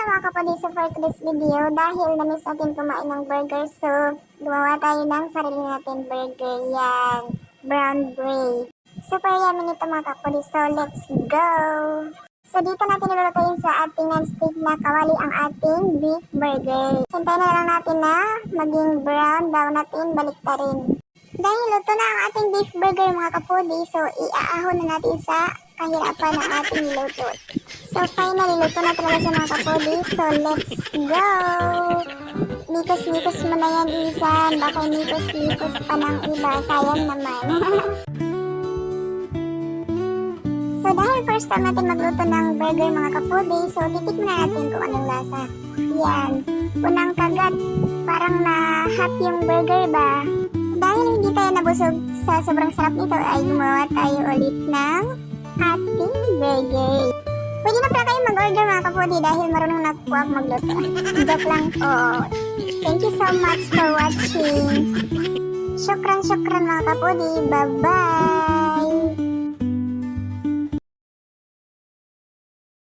mga kapatid, so for today's video, dahil na-miss natin kumain ng burger, so gumawa tayo ng sarili natin burger. Yan, brown bread. Super yummy nito mga kapatid, so let's go! So dito natin nilulutuin sa ating non-stick na kawali ang ating beef burger. Hintayin na lang natin na maging brown, bago natin baliktarin. Dahil luto na ang ating beef burger mga kapudi, so iaahon na natin sa kahirapan ng ating luto. So finally, luto na talaga siya mga kapudi, so let's go! Mikos-mikos mo na yan, Isan. Baka mikos-mikos pa ng iba, sayang naman. So dahil first time natin magluto ng burger mga kapudi, so titikman na natin kung anong lasa. Yan, unang kagat, parang na-hot yung burger ba? Dahil hindi tayo nabusog sa sobrang sarap nito, ay gumawa tayo ulit ng ating burger. Pwede na pala kayo mag-order mga kapudi dahil marunong na po ako magluto. Joke lang po. Thank you so much for watching. Syukran mga kapudi. Bye-bye!